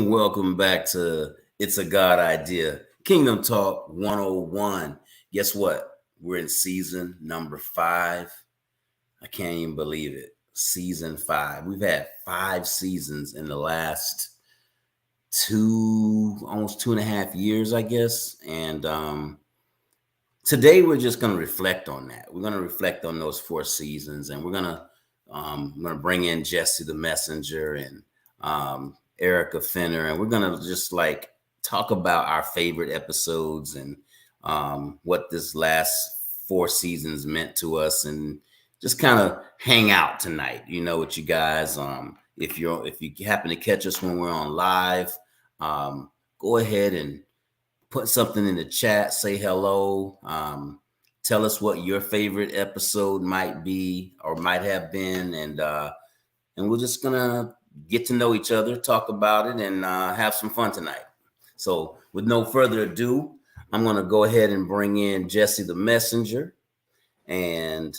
Welcome back to It's a God Idea, Kingdom Talk 101. Guess what? We're in season number 5. I can't even believe it. Season 5. We've had 5 seasons in the last almost 2.5 years, I guess. And today we're just going to reflect on that. We're going to reflect on those 4 seasons, and we're going to bring in Jesse the Messenger and Erika Fenner, and we're gonna just like talk about our favorite episodes and what this last 4 seasons meant to us, and just kind of hang out tonight, with you guys. If you happen to catch us when we're on live, go ahead and put something in the chat, say hello, tell us what your favorite episode might be or might have been, and we're just gonna get to know each other, talk about it, and have some fun tonight. So with no further ado, I'm going to go ahead and bring in Jesse the Messenger. And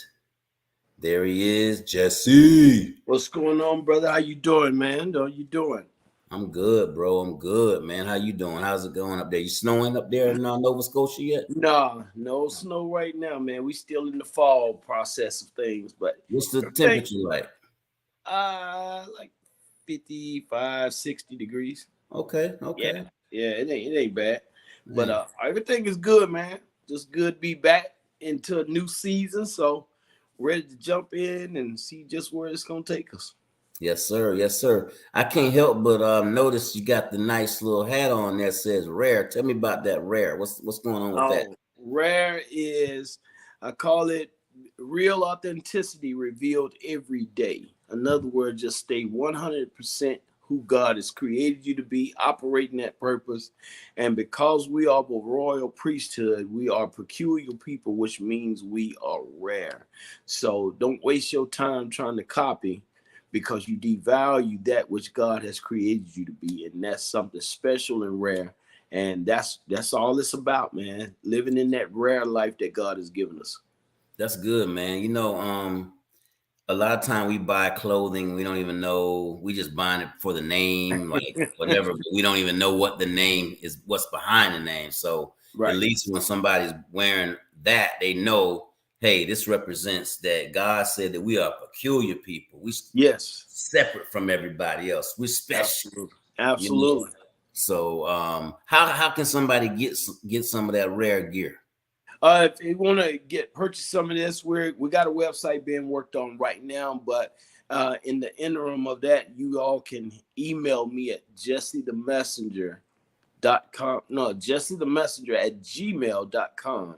there he is, Jesse. What's going on, brother? How you doing, man? How you doing? I'm good, bro. I'm good, man. How you doing? How's it going up there? You snowing up there in Nova Scotia yet? Nah, no snow right now, man. We still in the fall process of things, but what's the temperature like? Like 55, 60 degrees. Okay. Yeah, it ain't bad. But everything is good, man. Just good to be back into a new season. So ready to jump in and see just where it's gonna take us. Yes, sir. Yes, sir. I can't help but notice you got the nice little hat on that says Rare. Tell me about that Rare. What's going on with that? Rare is, I call it real authenticity revealed every day. In other words, just stay 100% who God has created you to be, operating that purpose. And because we are a royal priesthood, we are peculiar people, which means we are rare. So don't waste your time trying to copy, because you devalue that which God has created you to be. And that's something special and rare. And that's all it's about, man. Living in that rare life that God has given us. That's good, man. A lot of time we buy clothing, we don't even know, we just buying it for the name, like whatever, but we don't even know what the name is, what's behind the name. So right. At least when somebody's wearing that, they know, hey, this represents that God said that we are peculiar people. We separate from everybody else. We're special. Absolutely. So how can somebody get some of that rare gear? If you want to purchase some of this, we got a website being worked on right now, but in the interim of that, you all can email me at jesseTheMessenger.com. No, jesseTheMessenger@gmail.com.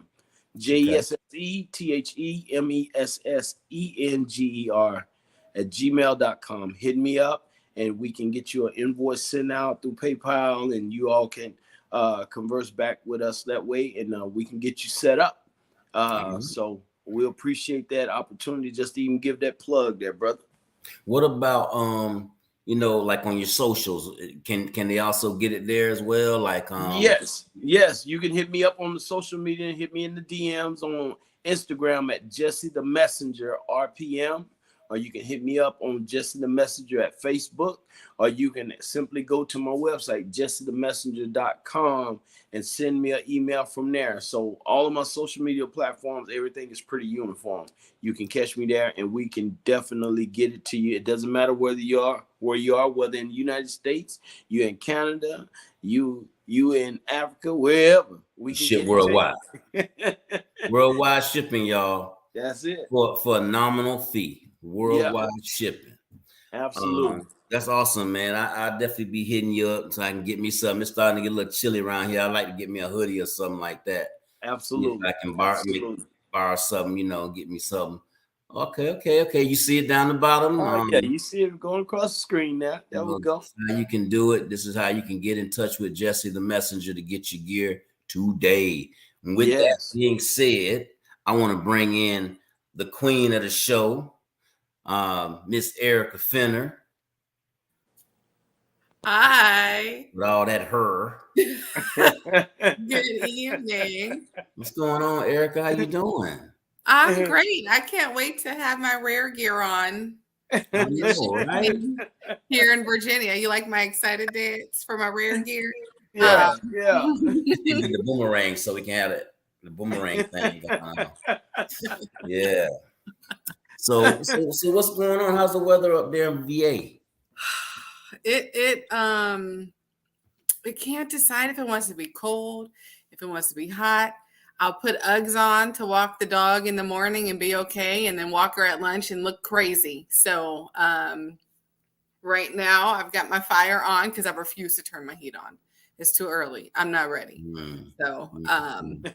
JESSETHEMESSENGER@gmail.com. Hit me up and we can get you an invoice sent out through PayPal, and you all can converse back with us that way, and we can get you set up. So we appreciate that opportunity just to even give that plug there, brother. What about like on your socials? Can they also get it there as well? Like yes, you can hit me up on the social media and hit me in the DMs on Instagram at Jesse the Messenger RPM, or you can hit me up on Jesse the Messenger at Facebook, or you can simply go to my website, JesseTheMessenger.com, and send me an email from there. So all of my social media platforms, everything is pretty uniform. You can catch me there, and we can definitely get it to you. It doesn't matter where you are, whether in the United States, you in Canada, you in Africa, wherever. We can ship worldwide. Worldwide shipping, y'all. That's it. For a nominal fee. Worldwide shipping. Absolutely. That's awesome, man. I'll definitely be hitting you up so I can get me something. It's starting to get a little chilly around here. I'd like to get me a hoodie or something like that. Absolutely. If I can borrow something, get me something. Okay. You see it down the bottom? Yeah, you see it going across the screen now. There we go. How you can do it. This is how you can get in touch with Jesse the Messenger to get your gear today. And with that being said, I want to bring in the queen of the show, Miss Erika Fenner. Hi. With all that her. Good evening. What's going on, Erika? How you doing? I'm great. I can't wait to have my rare gear on. I You know, should right? be here in Virginia. You like my excited dance for my rare gear? Yeah, yeah. We need the boomerang so we can have it. The boomerang thing. Yeah. So what's going on? How's the weather up there in VA? It can't decide if it wants to be cold, if it wants to be hot. I'll put Uggs on to walk the dog in the morning and be okay, and then walk her at lunch and look crazy. So right now I've got my fire on because I refuse to turn my heat on. It's too early. I'm not ready. So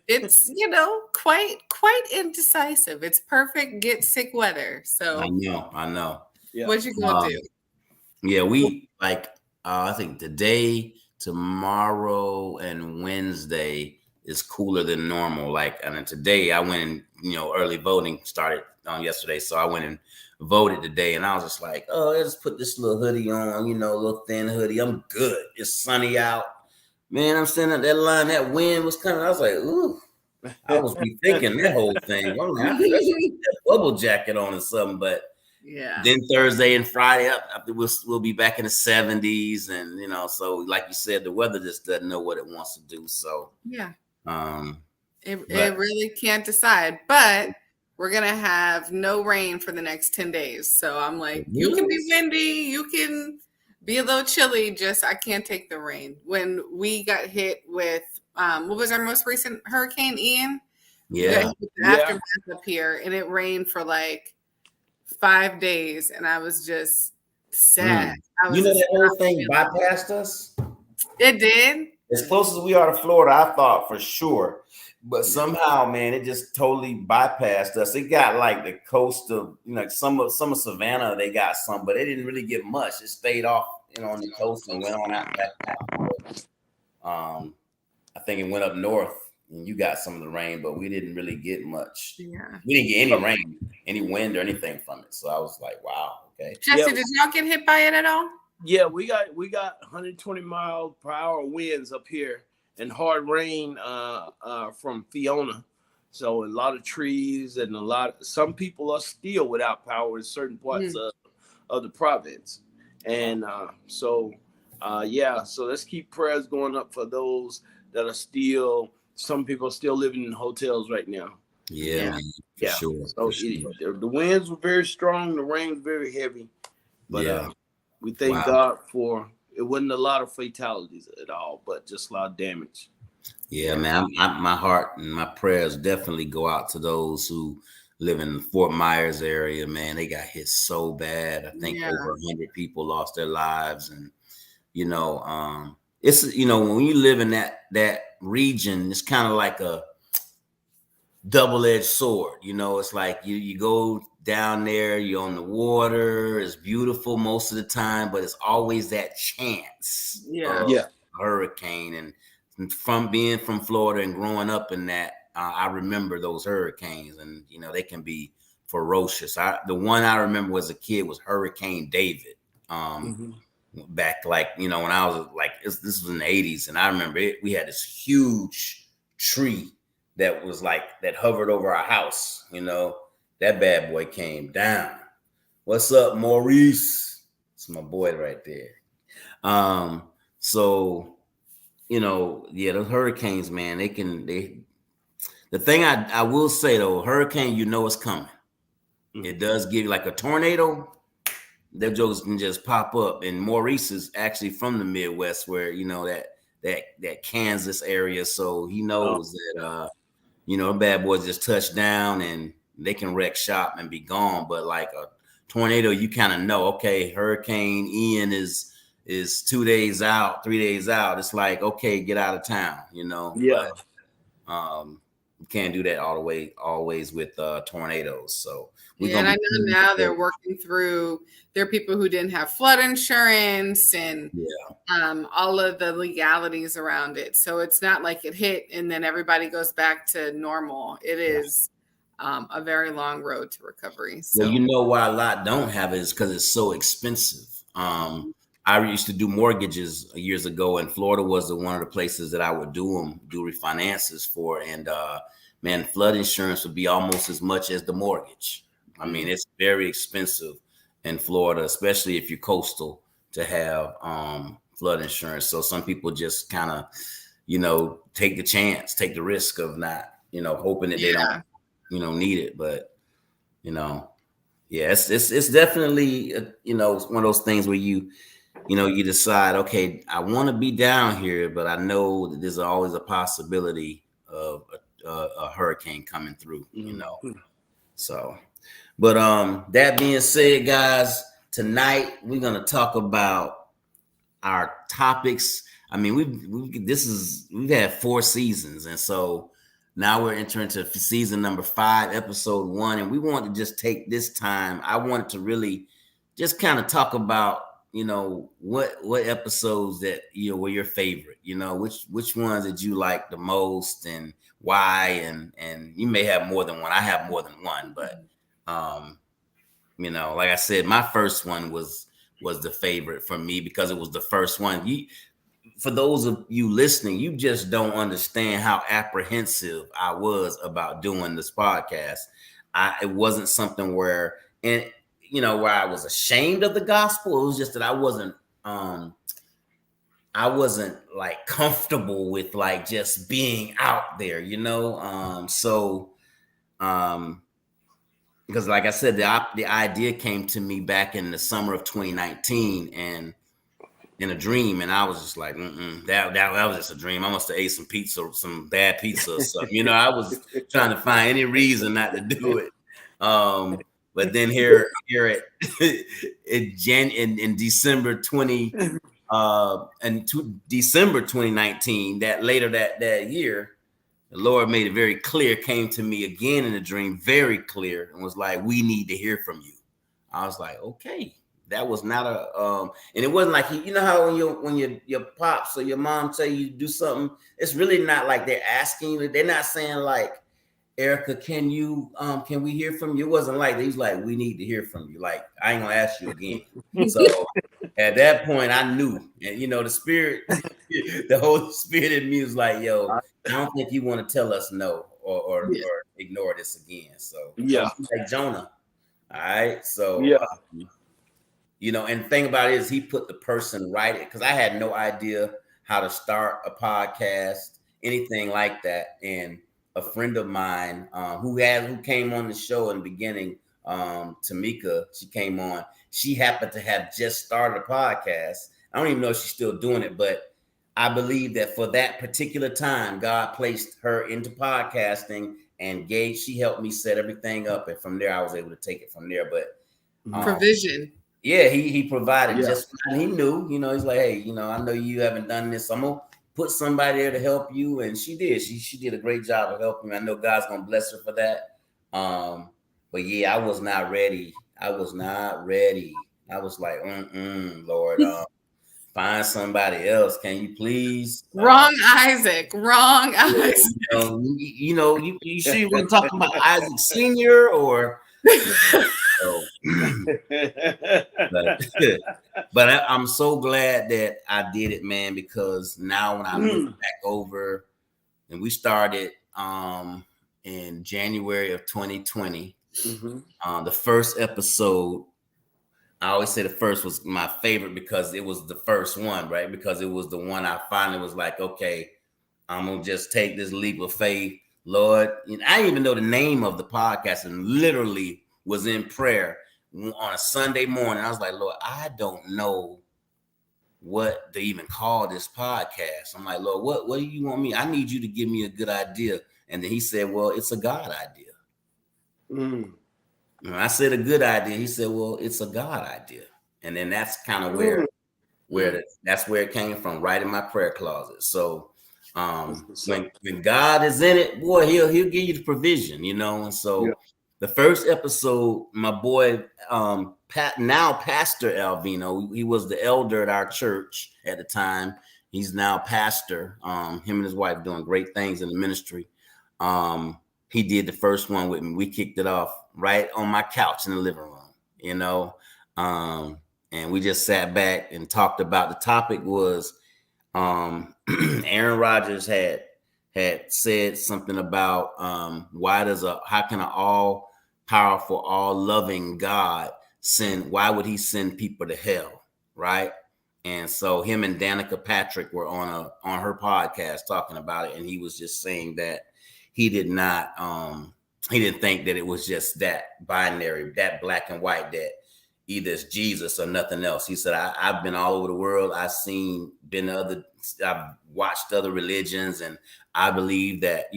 it's quite indecisive. It's perfect get sick weather. So I know. Yeah. what you gonna do? Yeah, we like I think today, tomorrow, and Wednesday is cooler than normal. Like, and then today I went and early voting started on yesterday, so I went and voted today, and I was just like, oh, let's put this little hoodie on, a little thin hoodie. I'm good. It's sunny out. Man, I'm standing at that line. That wind was coming. I was like, ooh. I was rethinking that whole thing. I'm like, I should put that bubble jacket on or something. But Yeah. then Thursday and Friday, we'll be back in the 70s, and so like you said, the weather just doesn't know what it wants to do. So yeah, it really can't decide. But we're gonna have no rain for the next 10 days. So I'm like, you can be windy, you can be a little chilly. Just I can't take the rain. When we got hit with what was our most recent hurricane, Ian? Yeah. The aftermath up here, and it rained for like 5 days, and I was just sad. That whole thing bypassed us? It did. As close as we are to Florida, I thought for sure. But somehow, man, it just totally bypassed us. It got like the coast of, some of Savannah, they got some, but they didn't really get much. It stayed off, on the coast and went on out back. I think it went up north and you got some of the rain, but we didn't really get much. Yeah. We didn't get any rain, any wind or anything from it. So I was like, wow, okay. Jesse, did y'all get hit by it at all? Yeah, we got 120 mile per hour winds up here and hard rain from Fiona. So a lot of trees and some people are still without power in certain parts of the province. And so let's keep prayers going up for those that are still, some people are still living in hotels right now. Yeah, man, for sure. So the winds were very strong, the rain was very heavy. But we thank God for it. Wasn't a lot of fatalities at all, but just a lot of damage. Yeah, man. My heart and my prayers definitely go out to those who live in the Fort Myers area. Man, they got hit so bad. I think over 100 people lost their lives, and it's when you live in that region, it's kind of like a double-edged sword. It's like you go down there, you're on the water, it's beautiful most of the time, but it's always that chance of a hurricane. And from being from Florida and growing up in that, I remember those hurricanes, and they can be ferocious. The one I remember as a kid was Hurricane David. Back when I was this was in the 80s, and I remember we had this huge tree that was that hovered over our house. That bad boy came down. What's up, Maurice? It's my boy right there. So those hurricanes, man, the thing I will say though, hurricane, it's coming. It does give you like a tornado. Their jokes can just pop up. And Maurice is actually from the Midwest, where that Kansas area, so he knows that bad boys just touch down and they can wreck shop and be gone. But like a tornado, you kind of know, okay, Hurricane Ian is 2 days out, 3 days out. It's like, okay, get out of town, But, you can't do that always with tornadoes. So and I know now they're working through. There are people who didn't have flood insurance and all of the legalities around it. So it's not like it hit and then everybody goes back to normal. It is a very long road to recovery. So why a lot don't have it is because it's so expensive. I used to do mortgages years ago, and Florida was one of the places that I would do refinances for. And man, flood insurance would be almost as much as the mortgage. I mean, it's very expensive. in Florida, especially if you're coastal, to have flood insurance. So some people just kind of, take the chance, take the risk of not, hoping that they don't, need it. But, yeah, it's definitely, one of those things where you decide, okay, I want to be down here, but I know that there's always a possibility of a hurricane coming through, So, but that being said, guys, tonight we're gonna talk about our topics. I mean, we've had 4 seasons, and so now we're entering to season number 5, episode 1, and we want to just take this time. I wanted to really just kind of talk about, what episodes that were your favorite. Which ones did you like the most, and why? And you may have more than one. I have more than one, but like I said, my first one was the favorite for me because it was the first one. For those of you listening, you just don't understand how apprehensive I was about doing this podcast. It wasn't something where I was ashamed of the gospel. It was just that I wasn't like comfortable with like just being out there, because like I said, the idea came to me back in the summer of 2019 and in a dream, and I was just like, that was just a dream. I must have ate some pizza, some bad pizza or something. I was trying to find any reason not to do it. But then here at in December 2019, that year, the Lord made it very clear, came to me again in a dream, very clear, and was like, we need to hear from you. I was like, okay. That was not and it wasn't like, how when your pops or your mom tell you to do something, it's really not like they're asking you. They're not saying like, Erika, can we hear from you? It wasn't like he's like, we need to hear from you. Like, I ain't gonna ask you again. So at that point, I knew, and the spirit, the Holy Spirit in me was like, yo, I don't think you want to tell us no or ignore this again. So like Jonah. All right. So and the thing about it is he put the person right, because I had no idea how to start a podcast, anything like that. And a friend of mine who came on the show in the beginning, Tamika, she came on. She happened to have just started a podcast. I don't even know if she's still doing it, but I believe that for that particular time, God placed her into podcasting, and she helped me set everything up. And from there, I was able to take it from there. But provision. Yeah, he provided just what he knew. He's like, hey, I know you haven't done this. I'm gonna put somebody there to help you, and she did. She did a great job of helping me. I know God's gonna bless her for that. But yeah, I was not ready. I was like, Lord, find somebody else. Can you please? Wrong Isaac. You sure you want to talk about Isaac Senior or? But I'm so glad that I did it, man, because now when I look back over, and we started in January of 2020, the first episode, I always say the first was my favorite because it was the first one, right? Because it was the one I finally was like, okay, I'm gonna just take this leap of faith, Lord. I didn't even know the name of the podcast, and literally was in prayer on a Sunday morning. I was like, Lord, I don't know what to even call this podcast. I'm like, Lord, what do you want me? I need you to give me a good idea. And then he said, well, it's a God idea. And I said a good idea. He said, well, it's a God idea. And then that's kind of where that's where it came from, right in my prayer closet. So when God is in it, boy, he'll give you the provision, and so the first episode, my boy, now Pastor Alvino, he was the elder at our church at the time. He's now pastor. Him and his wife doing great things in the ministry. He did the first one with me. We kicked it off right on my couch in the living room, and we just sat back and talked about, the topic was Aaron Rodgers had said something about how can an all-powerful, all-loving God why would he send people to hell, right? And so him and Danica Patrick were on her podcast talking about it, and he was just saying that he didn't think that it was just that binary, that black and white, that either it's Jesus or nothing else. He said, I've been all over the world. I've watched other religions, and I believe that,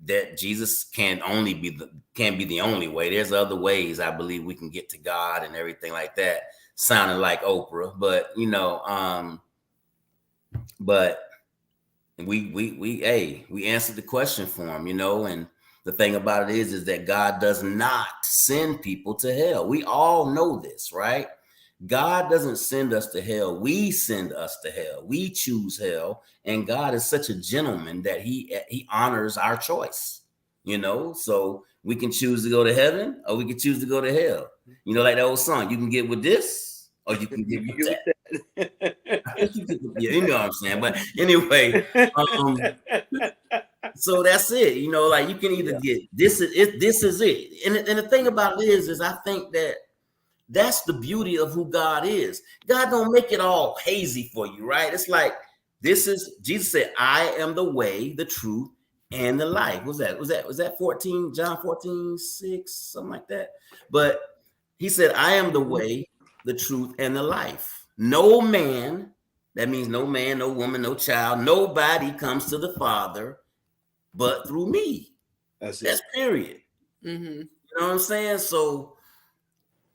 that Jesus can't be the only way. There's other ways I believe we can get to God and everything like that. Sounding like Oprah, but we answered the question for him, and the thing about it is that God does not send people to hell. We all know this, right? God doesn't send us to hell. We send us to hell. We choose hell. And God is such a gentleman that he honors our choice, so we can choose to go to heaven or we can choose to go to hell. Like that old song, you can get with this or you can get with that. You know what I'm saying? But anyway, so that's it. Like you can either get this is it. And the thing about it is I think that that's the beauty of who God is. God don't make it all hazy for you, right? It's like Jesus said, I am the way, the truth, and the life. Was that 14, John 14:6, something like that? But he said, I am the way, the truth, and the life. No man, that means no man, no woman, no child, nobody comes to the Father but through me. That's period. Mm-hmm. You know what I'm saying? So,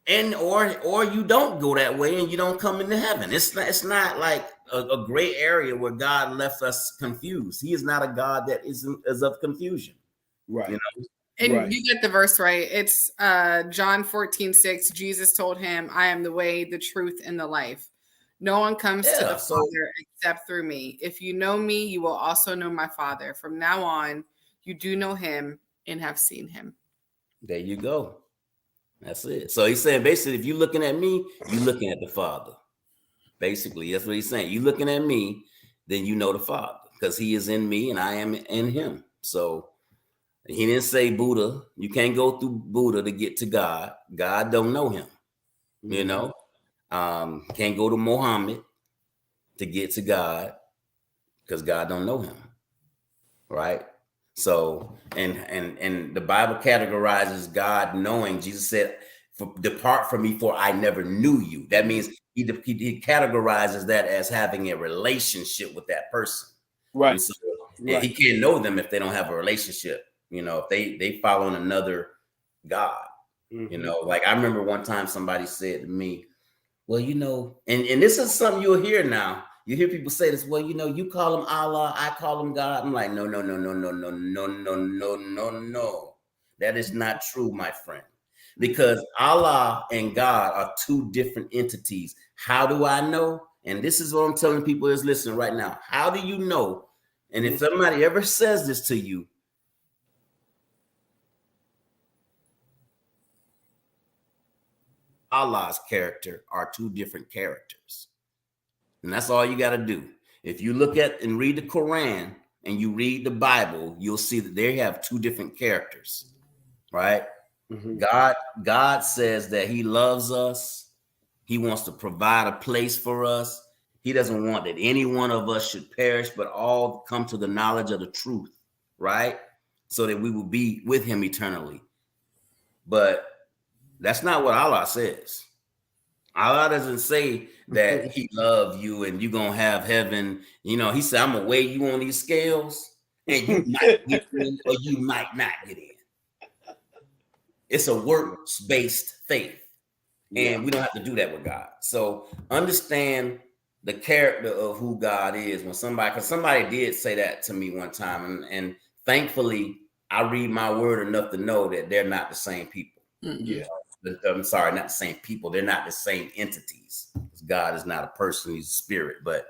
and or you don't go that way and you don't come into heaven. It's not like a gray area where God left us confused. He is not a God that is of confusion. Right. And you get the verse right. It's John 14:6. Jesus told him, I am the way, the truth, and the life. No one comes to the Father except through me. If you know me, you will also know my Father. From now on, you do know him and have seen him. There you go. That's it. So he's saying basically, if you're looking at me, you're looking at the Father. Basically, that's what he's saying. You're looking at me, then you know the Father, because he is in me and I am in him. So he didn't say Buddha. You can't go through Buddha to get to God. God don't know him. Can't go to Muhammad to get to God because God don't know him. Right? So, and the Bible categorizes God knowing. Jesus said, depart from me, for I never knew you. That means he categorizes that as having a relationship with that person. Right. And so, and he can't know them if they don't have a relationship. If they follow another God. Like I remember one time somebody said to me, well, and this is something you'll hear now. You hear people say this, well, you call him Allah, I call him God. I'm like, no. That is not true, my friend. Because Allah and God are two different entities. How do I know? And this is what I'm telling people is listening right now. How do you know? And if somebody ever says this to you, Allah's character are two different characters. And that's all you got to do. If you look at and read the Quran and you read the Bible, you'll see that they have two different characters, right? Mm-hmm. God says that he loves us. He wants to provide a place for us. He doesn't want that any one of us should perish, but all come to the knowledge of the truth, right? So that we will be with him eternally. But that's not what Allah says. Allah doesn't say that he loves you and you're going to have heaven. He said, I'm going to weigh you on these scales and you might get in or you might not get in. It's a works-based faith. And we don't have to do that with God. So understand the character of who God is because somebody did say that to me one time. And thankfully, I read my word enough to know that they're not the same people. Yeah. I'm sorry, not the same people. They're not the same entities. God is not a person, he's a spirit, but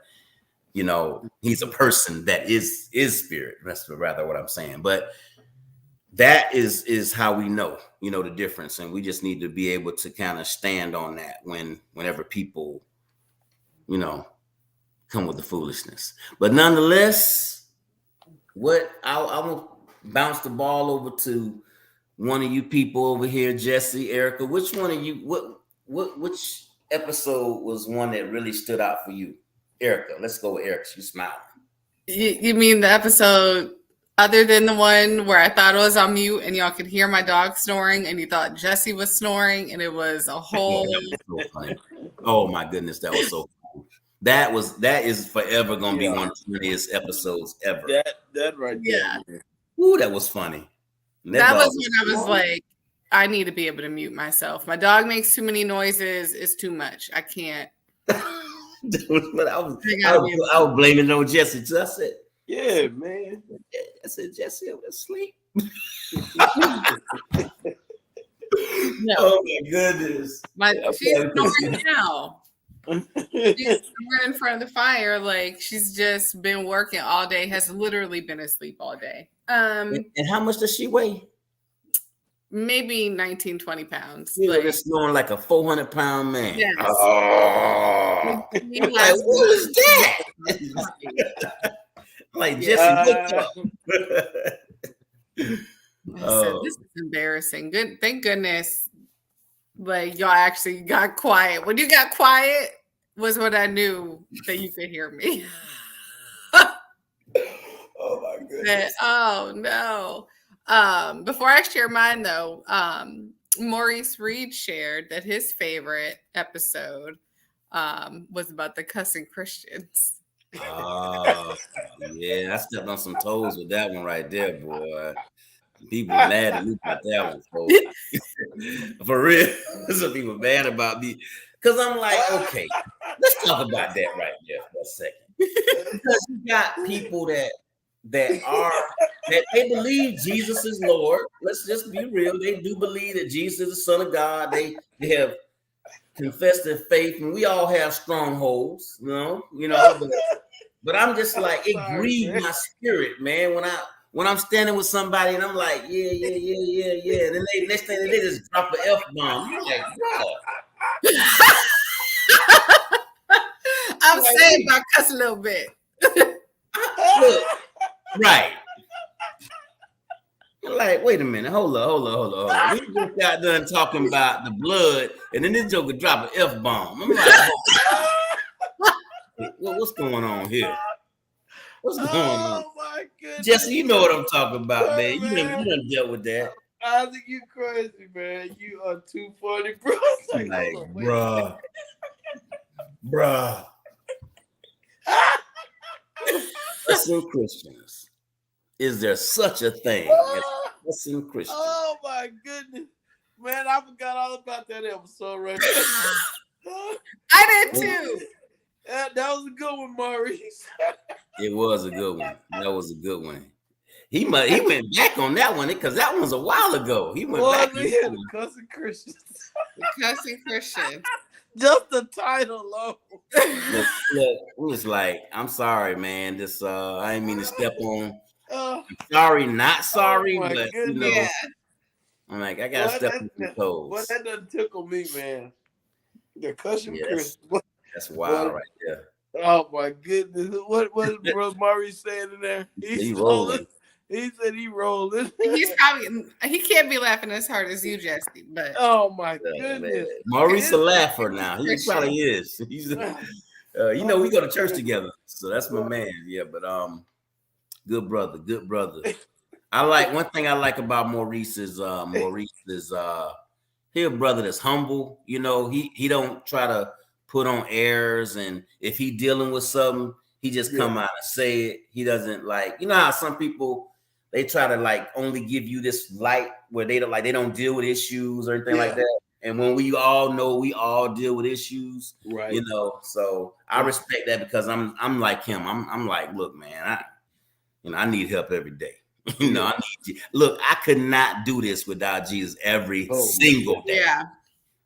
he's a person that is spirit. That's rather what I'm saying. But that is how we know, the difference. And we just need to be able to kind of stand on that whenever people, come with the foolishness. But nonetheless, what I will bounce the ball over to one of you people over here, Jesse, Erika, which one of you, which episode was one that really stood out for you? Erika, let's go with Erika. She's smiling. You mean the episode other than the one where I thought it was on mute and y'all could hear my dog snoring and you thought Jesse was snoring and it was a whole. That was so funny. Oh my goodness, that was so cool. That is forever gonna be one of the funniest episodes ever. That right there. Yeah. Man. Ooh, that was funny. That was when I was like, I need to be able to mute myself. My dog makes too many noises. It's too much. I can't. But I was blaming it on Jesse too. I said, yeah, man. I said, Jesse, I'm asleep. No. Oh my goodness. She's snoring now. She's snoring in front of the fire, like she's just been working all day, has literally been asleep all day. And how much does she weigh? Maybe 19, 20 pounds. She's like, snoring like a 400-pound man. Yes. Oh. Like, what is that? Like, Jesse, wake up. Said, this is embarrassing. Good, thank goodness. Like y'all actually got quiet. When you got quiet was when I knew that you could hear me. Oh my goodness. Oh no. Before I share mine though, Maurice Reed shared that his favorite episode was about the cussing Christians. Oh yeah, I stepped on some toes with that one right there, boy. People mad at me about that one, folks. For real. Some people mad about me. Because I'm like, okay, let's talk about that right there for a second. Because you got people that they believe Jesus is Lord. Let's just be real. They do believe that Jesus is the Son of God. They have confessed their faith, and we all have strongholds, you know. But I'm just like, it grieved my spirit, man, when I'm standing with somebody and I'm like, yeah. And then next thing they just drop an F-bomb. You're like, bro. I'm saying I cuss a little bit. Look, right. Like, wait a minute, hold on. We just got done talking about the blood, and then this joker drop an F-bomb. I'm like, what's going on here? What's going on? Oh my goodness. Jesse, you know what I'm talking about, man. You done dealt with that. I think you crazy, man. You are too funny, bro. Like, bruh. Listen, Christians, is there such a thing as listen, Christians? Oh my goodness, man! I forgot all about that episode right there. I did too. That was a good one, Maurice. It was a good one. That was a good one. He went back on that one because that one's a while ago. He went back. The cussing Christians. The cussing Christians. Just the title alone. Look, it was like, I'm sorry, man. This I didn't mean to step on. I'm sorry, not sorry, but goodness. You know, yeah. I'm like, I gotta step on some toes. Well, that doesn't tickle me, man. The cussing Christians. That's wild right there. Oh my goodness. What Bro Maurice saying in there? He's rolling. He said he rolling. He can't be laughing as hard as you, Jesse. But oh my goodness. Maurice a laugher now. He probably is. He's you know, we go to church together. So that's my man. Yeah, but good brother. I like one thing I like about Maurice is he a brother that's humble. You know, he don't try to put on airs, and if he dealing with something, he just come out and say it. He doesn't like, you know how some people they try to like only give you this light where they don't deal with issues or anything like that. And when we all know we all deal with issues, right? You know, so I respect that because I'm like him. I'm like, look, man, I need help every day. You know, I need you. Look, I could not do this without Jesus every single day. Yeah.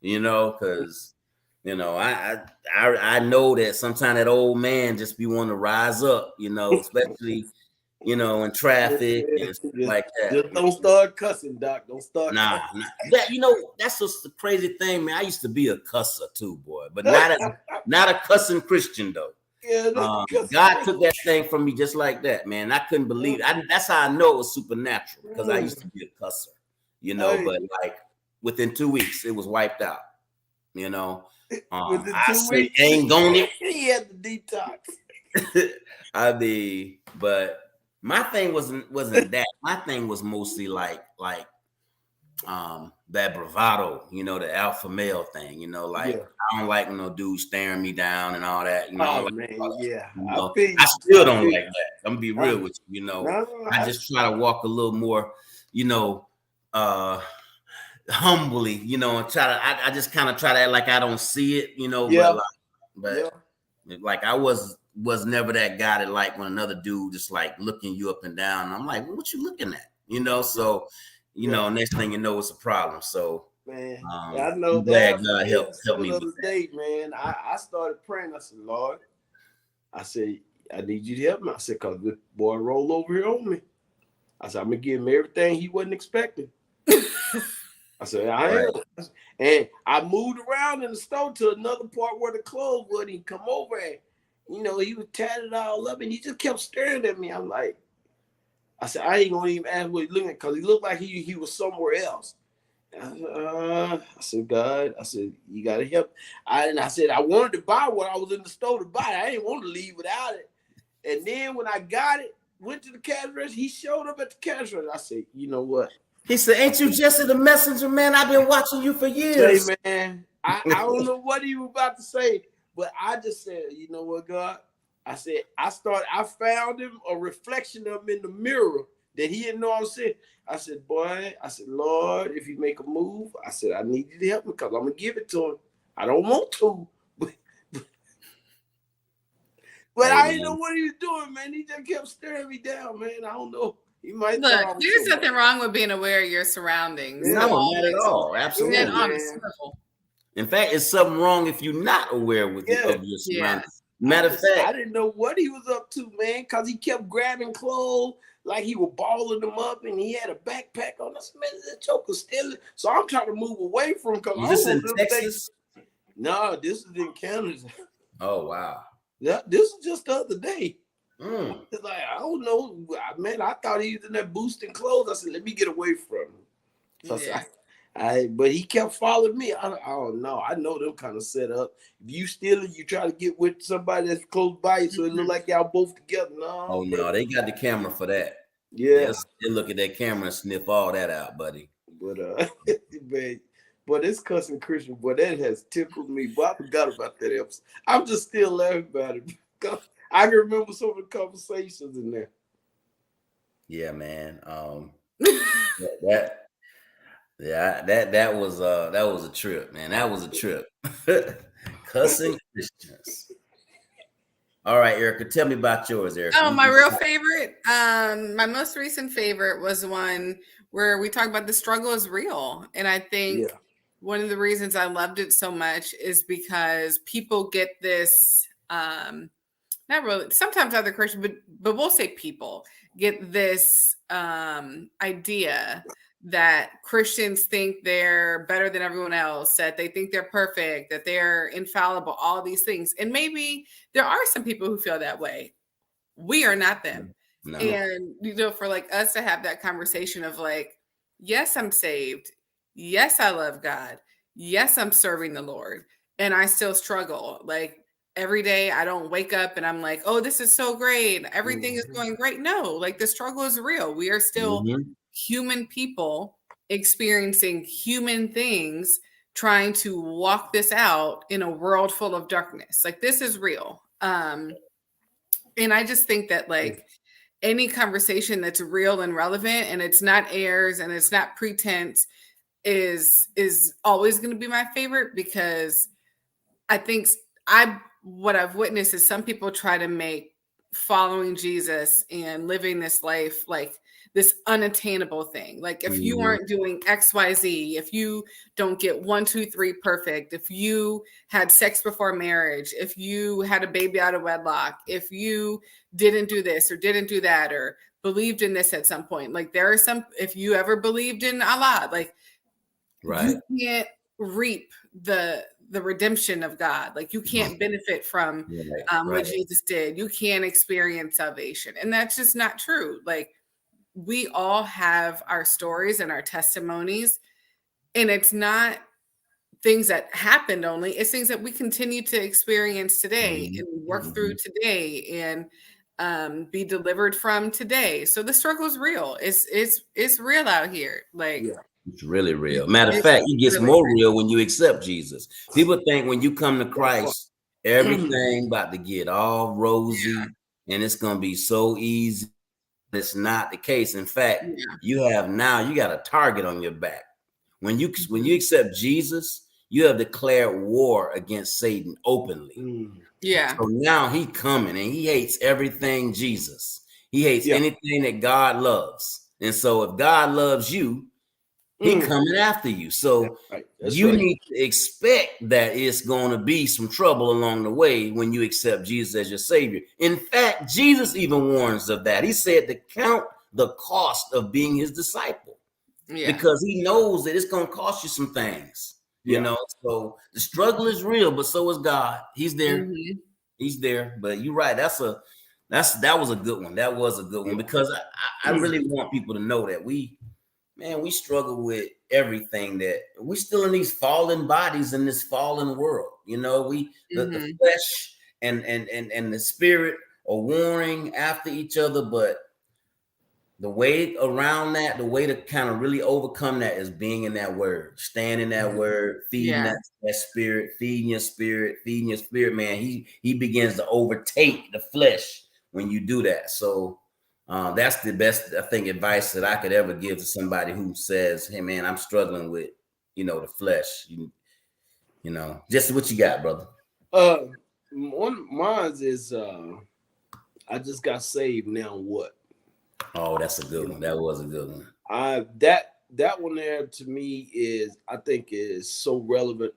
You know, because you know, I know that sometimes that old man just be wanting to rise up, you know, especially, you know, in traffic and stuff like that. Just don't start cussing, Doc. Don't start. Nah. That, you know, that's just the crazy thing, man. I used to be a cusser too, boy, but not a cussing Christian though. Yeah, God took that thing from me just like that, man. I couldn't believe it. That's how I know it was supernatural because I used to be a cusser. Hey. but like within 2 weeks, it was wiped out, Within I 2 weeks, say ain't gonna he had the detox. I mean, but my thing wasn't that. My thing was mostly like that bravado, the alpha male thing, like Yeah. I don't like no dude staring me down and all that, I Oh don't like man, all that, yeah. I feel you. I still I don't feel like you. that. I'm gonna be real with you, No, I just try to walk a little more, uh humbly, and try to I just kind of try to act like I don't see it, yeah, but yeah, like I was never that guy that like when another dude just like looking you up and down. And I'm like, what you looking at? So yeah. next thing you know, it's a problem. So Man, I know I'm that glad happened God to me in the helped store me the with other that. day, man. I started praying. I said, Lord, I said, I need you to help me. I said, because this boy rolled over here on me. I said, I'm going to give him everything he wasn't expecting. I said, I Right. am. And I moved around in the store to another part where the clothes wouldn't come over and, he was tatted all up and he just kept staring at me. I'm like, I said, I ain't going to even ask what he looking at because he looked like he was somewhere else. I said, God, I said, you got to help. I said, I wanted to buy what I was in the store to buy. I didn't want to leave without it. And then when I got it, went to the cash register, he showed up at the cash register. I said, you know what? He said, ain't you Jesse the Messenger, man? I've been watching you for years. Say, man, I don't know what he was about to say, but I just said, you know what, God? I said, I found him a reflection of him in the mirror that he didn't know I was saying. I said, boy, I said, Lord, if you make a move, I said, I need you to help me because I'm going to give it to him. I don't want to, but Hey, I didn't man. know what he was doing, man. He just kept staring me down, man. I don't know. He might Look, thought I was there's somebody. nothing wrong with being aware of your surroundings. Yeah. I'm No, not at always all. dead Absolutely. man. honest. In fact, it's something wrong if you're not aware of Yeah. your Yeah. surroundings. Matter of fact, I didn't know what he was up to, man, because he kept grabbing clothes like he was balling them up and he had a backpack on. I said, man, this joker still. So I'm trying to move away from him because was I don't this in want them to think. Texas? No, this is in Canada. Oh, wow. Yeah, this is just the other day. Mm. It's like, I don't know. Man, I thought he was in there boosting clothes. I said, let me get away from him. So Yeah. but he kept following me. I don't know. I know them kind of set up. If you steal it, you try to get with somebody that's close by you, so it look like y'all both together. No, Oh, bro. no, they got the camera for that. Yeah, They'll look at that camera and sniff all that out, buddy. but man, but this cussing Christian, boy, that has tickled me. But I forgot about that episode. I'm just still laughing about it. I can remember some of the conversations in there. Yeah, man. That was a trip, man. That was a trip. Cussing Christians. All right, Erica, tell me about yours, Erica. Oh, my real favorite, my most recent favorite was one where we talk about the struggle is real. And I think one of the reasons I loved it so much is because people get this, not really, sometimes other Christians, but we'll say people get this idea that Christians think they're better than everyone else, that they think they're perfect, that they're infallible, all these things. And maybe there are some people who feel that way. We are not them. No. And, for like us to have that conversation of like, yes, I'm saved. Yes, I love God. Yes, I'm serving the Lord. And I still struggle. Like every day I don't wake up and I'm like, oh, this is so great. Everything is going great. No, like the struggle is real. We are still human people experiencing human things, trying to walk this out in a world full of darkness. Like this is real. And I just think that like any conversation that's real and relevant and it's not airs and it's not pretense is always going to be my favorite, because I think what I've witnessed is some people try to make following Jesus and living this life like this unattainable thing. Like if you aren't doing XYZ, if you don't get 1, 2, 3 perfect, if you had sex before marriage, if you had a baby out of wedlock, if you didn't do this or didn't do that or believed in this at some point, like there are some, if you ever believed in Allah, like you can't reap the redemption of God. Like you can't benefit from what Jesus did. You can't experience salvation. And that's just not true. Like we all have our stories and our testimonies, and it's not things that happened only, it's things that we continue to experience today Mhm. and work through Mhm. today and be delivered from today. So the struggle is real. It's real out here. Like Yeah. It's really real. it's, Matter of it's fact, it gets really more real when you accept Jesus. People think when you come to That part. Christ, everything about to get all rosy and it's gonna be so easy. It's not the case. In fact, yeah. you got a target on your back. When you Mhm. accept Jesus, you have declared war against Satan openly. Mm. Yeah. So now he coming and he hates everything Jesus. He hates Yeah. anything that God loves. And so if God loves you, he Mm. coming after you. That's So right. That's you right. need to expect that it's going to be some trouble along the way when you accept Jesus as your savior. In fact, Jesus even warns of that. He said to count the cost of being his disciple Yeah. because he knows that it's going to cost you some things. You Yeah. know, so the struggle is real, but so is God. He's there. Hmm. He's there. But you're right. That was a good one. That was a good one Yeah. because I really want people to know that we struggle with everything, that we still in these fallen bodies in this fallen world. You know, the Hmm. flesh and the spirit are warring after each other, but the way around that, the way to kind of really overcome that is being in that word, staying in that word, feeding Yeah. that spirit, feeding your spirit, man. He begins to overtake the flesh when you do that. So that's the best, I think, advice that I could ever give to somebody who says, hey man, I'm struggling with, the flesh. Just what you got, brother. Uh, one of mine is I just got saved. Now what? Oh, that's a good You one. know, That was a good one. that one there to me is I think is so relevant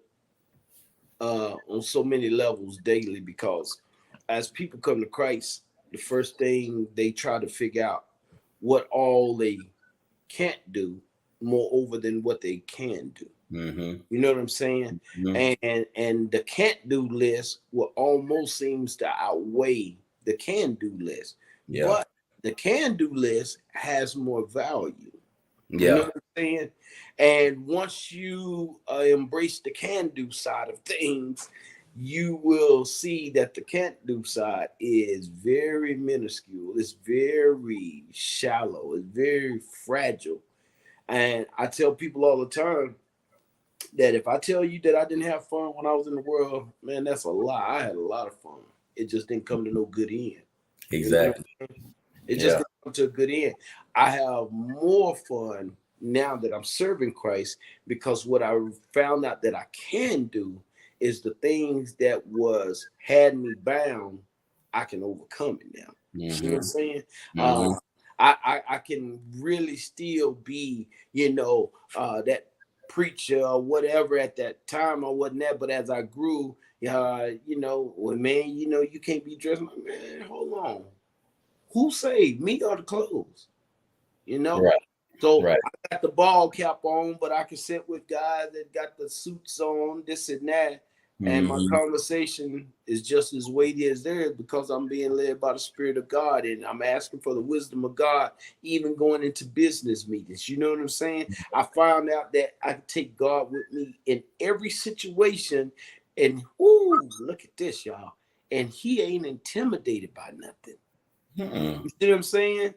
on so many levels daily because as people come to Christ, the first thing they try to figure out what all they can't do, moreover than what they can do. Mm-hmm. You know what I'm saying? Mm-hmm. And the can't do list will almost seems to outweigh the can do list, Yeah. but the can do list has more value. You know Yeah. what I'm saying? And once you embrace the can do side of things, you will see that the can't do side is very minuscule. It's very shallow. It's very fragile. And I tell people all the time that if I tell you that I didn't have fun when I was in the world, man, that's a lie. I had a lot of fun. It just didn't come to no good end. You know what Exactly. I'm saying? It just Yeah. didn't come to a good end. I have more fun now that I'm serving Christ because what I found out that I can do is the things that was had me bound, I can overcome it now. You know what I'm Mm-hmm. saying? Uh, Mm-hmm. I can really still be, that preacher or whatever at that time or wasn't that, but as I grew, well, man, you can't be dressed. Man, hold on, who saved me or the clothes? You know, Right. so Right. I got the ball cap on, but I can sit with guys that got the suits on, this and that. And my Mm-hmm. conversation is just as weighty as theirs because I'm being led by the Spirit of God and I'm asking for the wisdom of God, even going into business meetings. You know what I'm saying? I found out that I can take God with me in every situation. And whoo, look at this, y'all. And he ain't intimidated by nothing. Mm-mm. You see what I'm saying?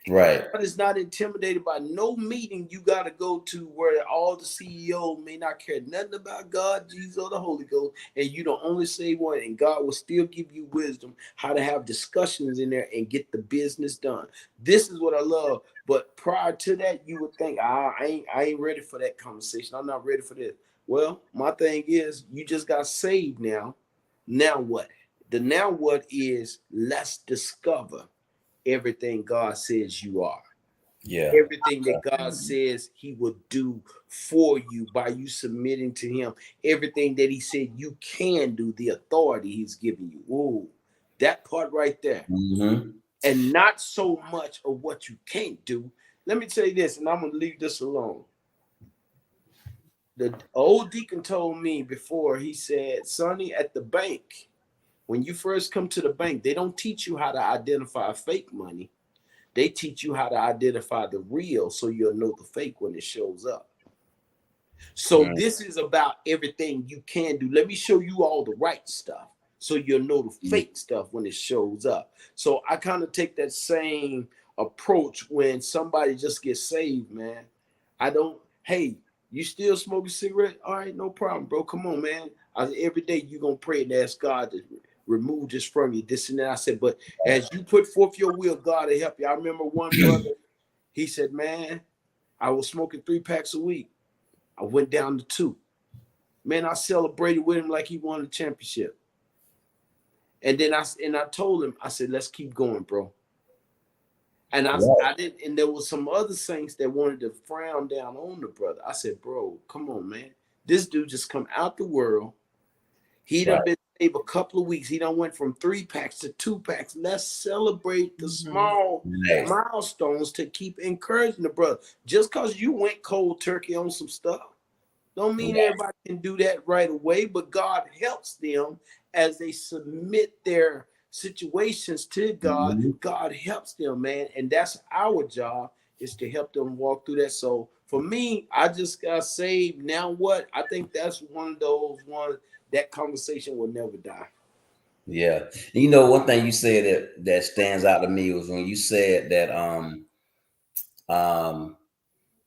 Right. God is not intimidated by no meeting you got to go to where all the CEO may not care nothing about God, Jesus, or the Holy Ghost, and you don't only say one, and God will still give you wisdom how to have discussions in there and get the business done. This is what I love. But prior to that, you would think, I ain't ready for that conversation. I'm not ready for this. Well, my thing is, you just got saved now. Now what? The now what is let's discover everything God says you are. Yeah. Everything that God says He will do for you by you submitting to Him. Everything that He said you can do, the authority He's giving you. Whoa, that part right there. Mm-hmm. And not so much of what you can't do. Let me tell you this, and I'm going to leave this alone. The old deacon told me before, he said, Sonny, at the bank, when you first come to the bank, they don't teach you how to identify fake money. They teach you how to identify the real so you'll know the fake when it shows up. So this is about everything you can do. Let me show you all the right stuff so you'll know the fake stuff when it shows up. So I kind of take that same approach when somebody just gets saved, man. I don't, hey, you still smoke a cigarette? All right, no problem, bro. Come on, man. Every day you're going to pray and ask God to remove this from you, this and that. I said, but as you put forth your will, God will help you. I remember one brother, he said, man, I was smoking 3 packs a week. I went down to 2. Man, I celebrated with him like he won a championship. And then I told him, I said, let's keep going, bro. And I did, and there was some other saints that wanted to frown down on the brother. I said, bro, come on, man. This dude just come out the world. He done been saved a couple of weeks. He done went from 3 packs to 2 packs. Let's celebrate the small milestones to keep encouraging the brother. Just because you went cold turkey on some stuff, don't mean everybody can do that right away, but God helps them as they submit their situations to God. God helps them, man. And that's our job, is to help them walk through that. So for me, I just got saved. Now what? I think that's one of those ones that conversation will never die. Yeah. You know, one thing you said that stands out to me was when you said that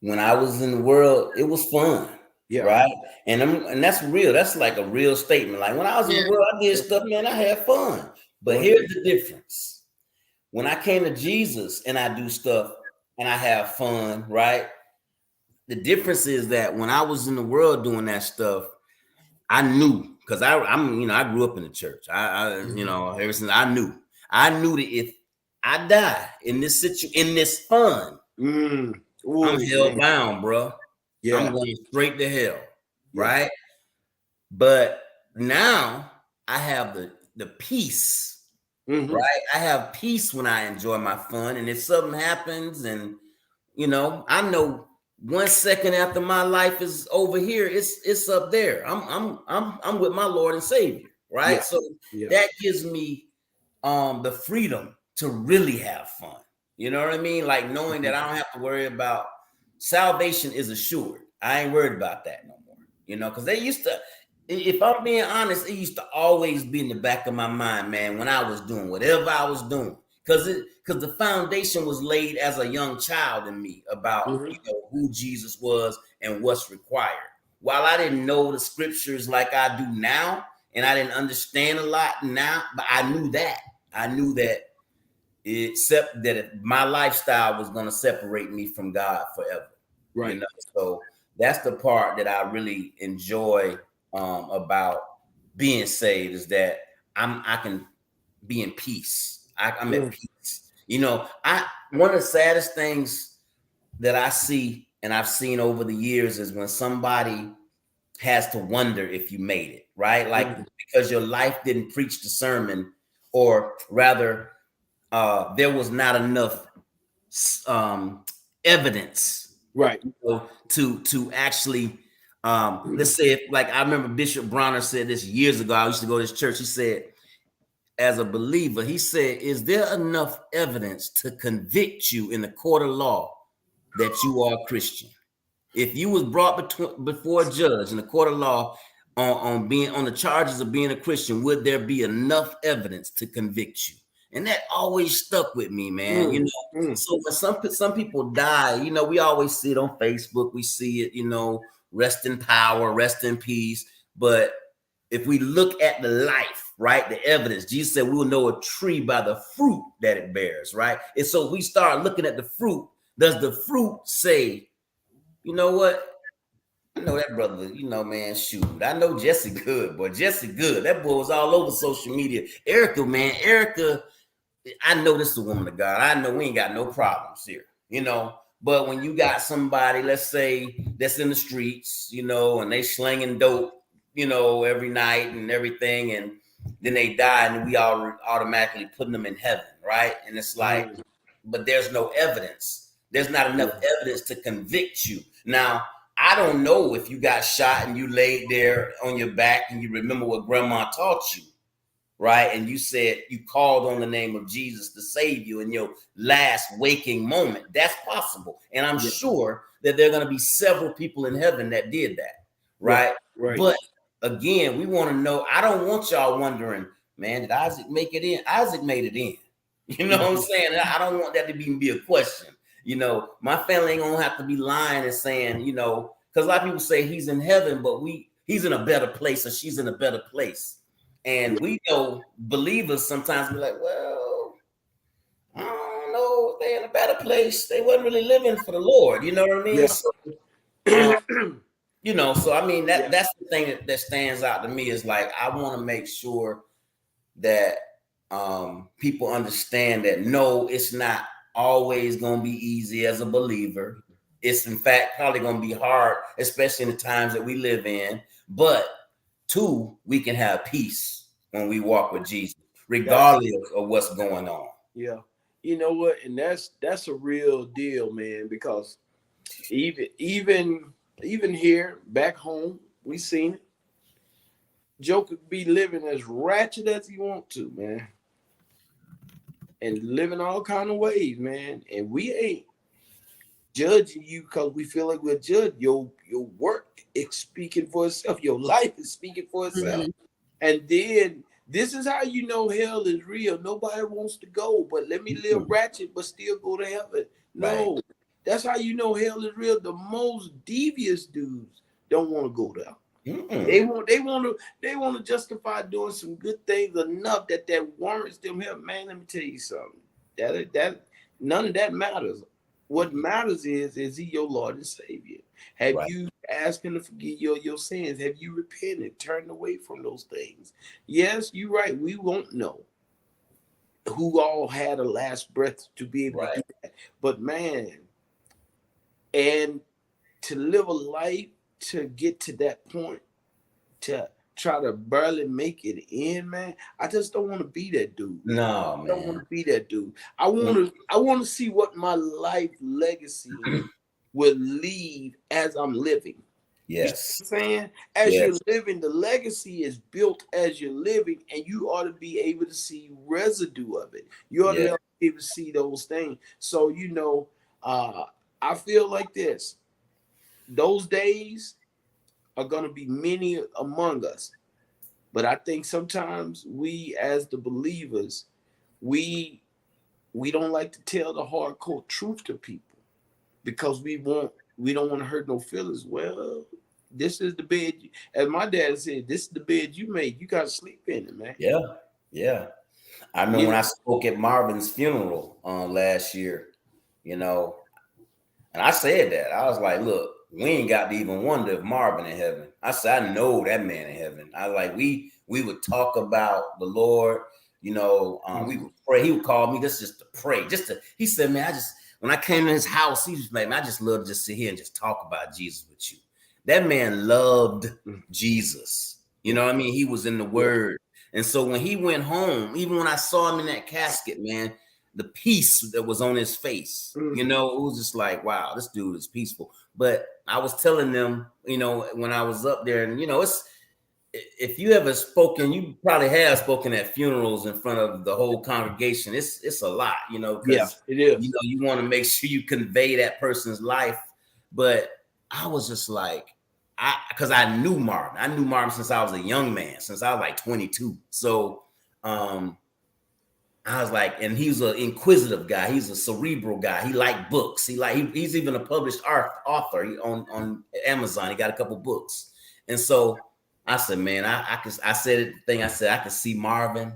when I was in the world, it was fun. Yeah. Right. And that's real. That's like a real statement. Like when I was in the world, I did stuff, man, I had fun. But here's the difference. When I came to Jesus and I do stuff and I have fun, right? The difference is that when I was in the world doing that stuff, I knew, because I'm you know, I grew up in the church. I you know, ever since I knew that if I die in this in this fun, I'm hell bound, bro. Yeah. I'm going straight to hell, right? But now I have the peace, right? I have peace when I enjoy my fun, and if something happens, and you know, I know 1 second after my life is over here, it's up there. I'm with my Lord and Savior, right? Yeah. So that gives me the freedom to really have fun. You know what I mean? Like knowing that I don't have to worry about salvation is assured. I ain't worried about that no more. You know, because they used to, if I'm being honest, it used to always be in the back of my mind, man, when I was doing whatever I was doing. Because the foundation was laid as a young child in me about you know, who Jesus was and what's required. While I didn't know the scriptures like I do now, and I didn't understand a lot now, but I knew that except that my lifestyle was going to separate me from God forever. Right. You know? So that's the part that I really enjoy about being saved, is that I can be in peace. I'm at peace. You know, one of the saddest things that I see and I've seen over the years is when somebody has to wonder if you made it, right? Like because your life didn't preach the sermon, or rather, there was not enough evidence, right, you know, to actually let's say, if, like I remember Bishop Bronner said this years ago. I used to go to this church. He said, as a believer, he said, is there enough evidence to convict you in the court of law that you are a Christian? If you was brought before a judge in the court of law on the charges of being a Christian, would there be enough evidence to convict you? And that always stuck with me, man. You know, so when some people die, you know, we always see it on Facebook. We see it, you know, rest in power, rest in peace. But if we look at the life, right, the evidence, Jesus said we will know a tree by the fruit that it bears, right? And so we start looking at the fruit. Does the fruit say, you know what? I know that brother, you know, man, shoot. I know Jesse good, boy. Jesse good. That boy was all over social media. Erika, man, Erika, I know this is a woman of God. I know we ain't got no problems here, you know. But when you got somebody, let's say, that's in the streets, you know, and they slinging dope, you know, every night and everything, and then they die, and we all automatically putting them in heaven, right? And it's like, but there's no evidence. There's not enough evidence to convict you. Now, I don't know if you got shot and you laid there on your back and you remember what grandma taught you. right? And you said you called on the name of Jesus to save you in your last waking moment. That's possible. And I'm sure that there are going to be several people in heaven that did that, right? Right. But again, we want to know, I don't want y'all wondering, man, did Isaac make it in? Isaac made it in. You know what I'm saying? I don't want that to be a question. You know, my family ain't gonna have to be lying and saying, you know, because a lot of people say he's in heaven, but he's in a better place or she's in a better place. And we know believers sometimes be like, well, I don't know if they're in a better place. They wasn't really living for the Lord. You know what I mean? Yeah. So, you know, so I mean, that's the thing that stands out to me is like, I want to make sure that people understand that no, it's not always going to be easy as a believer. It's in fact probably going to be hard, especially in the times that we live in. But two, we can have peace when we walk with Jesus, regardless of what's going on. Yeah. You know what? And that's a real deal, man, because even here back home, we seen it. Joe could be living as ratchet as he want to, man. And living all kind of ways, man. And we ain't judging you because we feel like we're judged. Your work is speaking for itself. Your life is speaking for itself. Mm-hmm. And then this is how you know hell is real. Nobody wants to go, but let me live ratchet but still go to heaven. No, right. That's how you know hell is real. The most devious dudes don't want to go there. Mm-hmm. They want to justify doing some good things enough that warrants them here. Man, let me tell you something. That none of that matters. What matters is he your Lord and Savior? Have you asked him to forgive your sins? Have you repented, turned away from those things? Yes, you're right. We won't know who all had a last breath to be able to do that. But man, and to live a life to get to that point, to try to barely make it in, man. I just don't want to be that dude. No, man. I don't want to be that dude. I want to see what my life legacy will leave as I'm living. Yes. You know what I'm saying? As you're living, the legacy is built as you're living, and you ought to be able to see residue of it. You ought to be able to see those things. So, you know, I feel like this. Those days are going to be many among us. But I think sometimes we, as the believers, we don't like to tell the hardcore truth to people because we don't want to hurt no feelings. Well, this is the bed, as my dad said, this is the bed you made. You got to sleep in it, man. Yeah. I remember when I spoke at Marvin's funeral last year, you know, and I said that. I was like, look, we ain't got to even wonder if Marvin in heaven. I said, I know that man in heaven. I was like, we would talk about the Lord, you know, we would pray. He would call me just to pray. He said, man, when I came to his house, he was like, man, I just love to just sit here and just talk about Jesus with you. That man loved Jesus. You know what I mean? He was in the word. And so when he went home, even when I saw him in that casket, man, the peace that was on his face, you know, it was just like, wow, this dude is peaceful. But I was telling them, you know, when I was up there, and, you know, if you ever spoken, you probably have spoken at funerals in front of the whole congregation. It's a lot, you know, because it is. You know, you want to make sure you convey that person's life. But I was just like, because I knew Marvin. I knew Marvin since I was a young man, since I was like 22. So I was like, and he's an inquisitive guy. He's a cerebral guy. He liked books. He's even a published author on Amazon. He got a couple books. And so I said, man, I said I can see Marvin.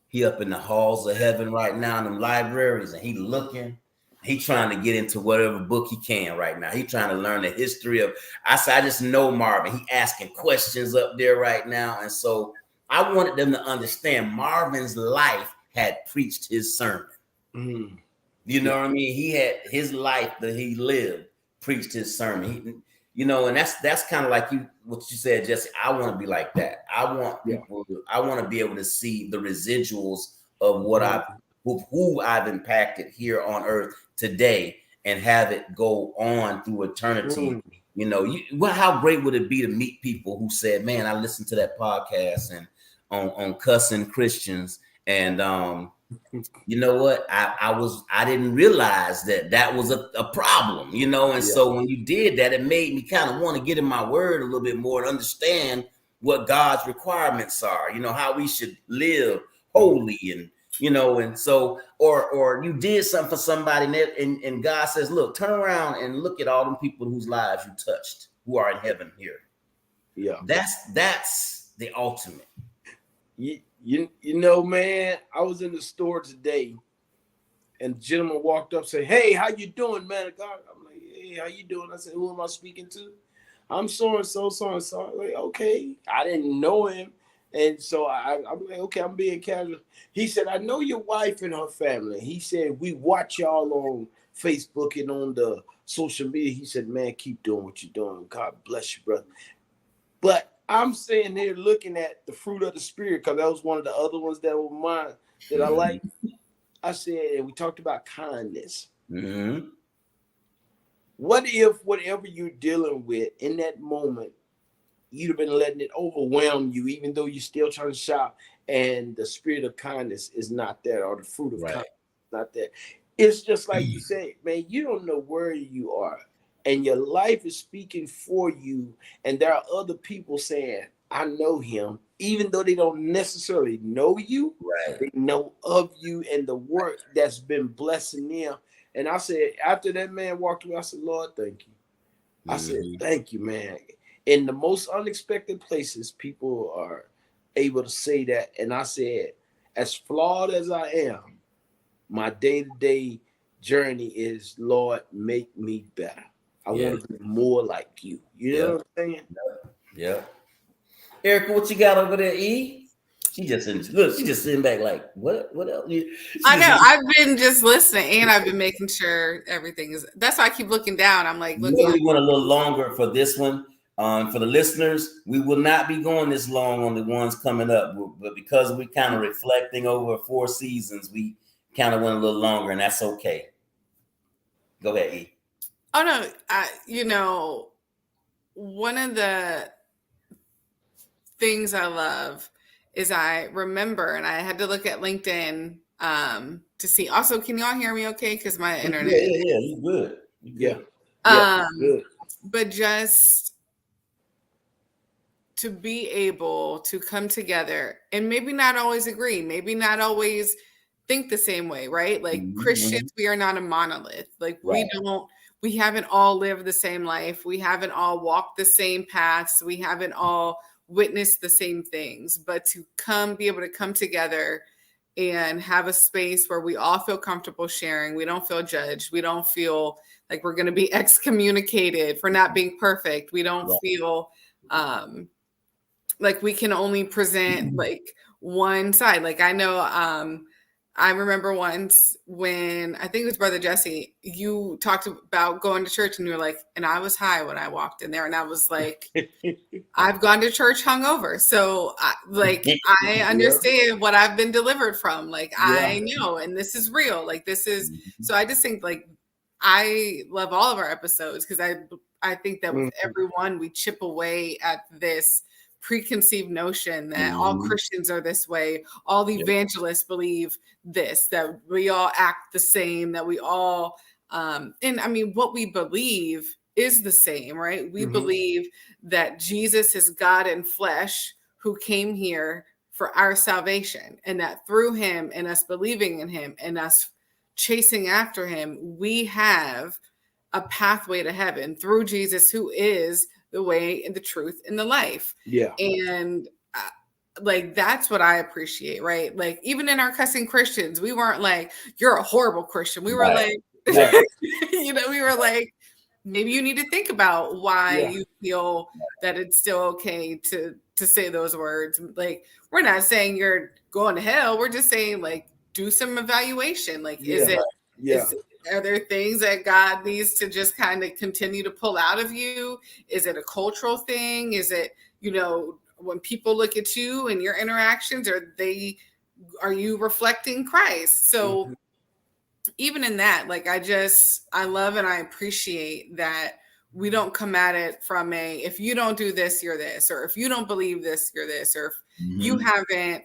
He up in the halls of heaven right now in them libraries, and he looking. He trying to get into whatever book he can right now. He trying to learn the history of. I said, I just know Marvin. He asking questions up there right now, and so I wanted them to understand Marvin's life had preached his sermon. You know what I mean? He had his life that he lived, preached his sermon. You know, and that's kind of like what you said, Jesse. I want to be like that. I want people. I want to be able to see the residuals of what who I've impacted here on earth today, and have it go on through eternity. You know, how great would it be to meet people who said, "Man, I listened to that podcast, and on cussing Christians. And you know what? I didn't realize that was a problem, you know. And so when you did that, it made me kind of want to get in my word a little bit more and understand what God's requirements are, you know, how we should live holy, and you know. And so, or you did something for somebody, and God says, look, turn around and look at all them people whose lives you touched, who are in heaven here. Yeah, that's the ultimate. You know, man, I was in the store today, and the gentleman walked up and said, "Hey, how you doing, man of God?" I'm like, "Hey, how you doing?" I said, "Who am I speaking to?" "I'm so and so, so and so." I'm like, okay, I didn't know him, and so I'm like, okay, I'm being casual. He said, "I know your wife and her family." He said, "We watch y'all on Facebook and on the social media." He said, "Man, keep doing what you're doing. God bless you, brother." But I'm sitting here looking at the fruit of the spirit, because that was one of the other ones that were mine that I like. I said, and we talked about kindness. Mm-hmm. What if whatever you're dealing with in that moment, you'd have been letting it overwhelm you, even though you're still trying to shout, and the spirit of kindness is not there, or the fruit of kindness is not there? It's just like you say, man, you don't know where you are, and your life is speaking for you, and there are other people saying, "I know him," even though they don't necessarily know you. Right. They know of you and the work that's been blessing them. And I said, after that man walked away, I said, "Lord, thank you." I said, "Thank you, man." In the most unexpected places, people are able to say that. And I said, as flawed as I am, my day-to-day journey is, Lord, make me better. I want to be more like you. You know what I'm saying? Yeah. Erika, what you got over there, E? She just sitting back like, what else? I know. I've been just listening, and I've been making sure everything is. That's why I keep looking down. I'm like, looking. We went a little longer for this one. For the listeners, we will not be going this long on the ones coming up, but because we're kind of reflecting over 4 seasons, we kind of went a little longer, and that's okay. Go ahead, E. Oh no, one of the things I love is I remember, and I had to look at LinkedIn to see. Also, can y'all hear me okay? Because my internet. Yeah, you good. Good. But just to be able to come together and maybe not always agree, maybe not always think the same way, right? Like Christians, we are not a monolith. Like we haven't all lived the same life. We haven't all walked the same paths. We haven't all witnessed the same things, but to be able to come together and have a space where we all feel comfortable sharing. We don't feel judged. We don't feel like we're going to be excommunicated for not being perfect. We don't feel like we can only present like one side. Like I know, I remember once when I think it was Brother Jesse, you talked about going to church and you were like, and I was high when I walked in there. And I was like, I've gone to church hungover. So I understand what I've been delivered from. Like, I know, and this is real. Like so I just think like, I love all of our episodes because I think that with everyone, we chip away at this preconceived notion that all Christians are this way, all the evangelists believe this, that we all act the same, that we all and I mean what we believe is the same, right? We believe that Jesus is God in flesh who came here for our salvation, and that through him and us believing in him and us chasing after him, we have a pathway to heaven through Jesus, who is the way and the truth and the life. Yeah. And like, that's what I appreciate, right? Like, even in our cussing Christians, we weren't like, you're a horrible Christian. We were like, we were like, maybe you need to think about why you feel that it's still okay to say those words. Like, we're not saying you're going to hell. We're just saying, like, do some evaluation. Like, are there things that God needs to just kind of continue to pull out of you? Is it a cultural thing? Is it, when people look at you and your interactions, are you reflecting Christ? So even in that, like, I love and I appreciate that we don't come at it from if you don't do this, you're this, or if you don't believe this, you're this, or you haven't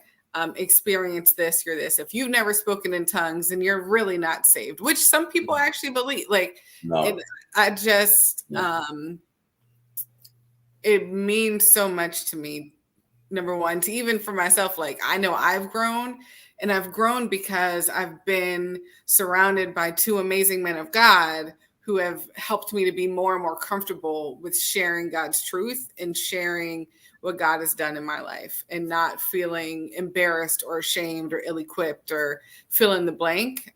experienced this, you're this. If you've never spoken in tongues, then you're really not saved, which some people actually believe. Like, No. I just, it means so much to me. Number one, to even for myself, like, I know I've grown, and I've grown because I've been surrounded by two amazing men of God who have helped me to be more and more comfortable with sharing God's truth and sharing what God has done in my life, and not feeling embarrassed or ashamed or ill-equipped or fill in the blank.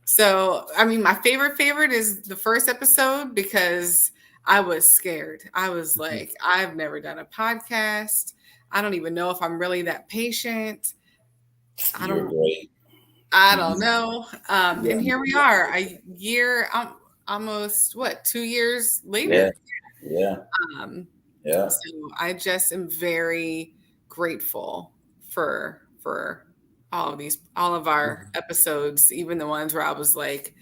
So, I mean, my favorite is the first episode, because I was scared. I was like, I've never done a podcast. I don't even know if I'm really that patient. I don't know. And here we are, almost 2 years later. So I just am very grateful for all of our episodes, even the ones where I was like,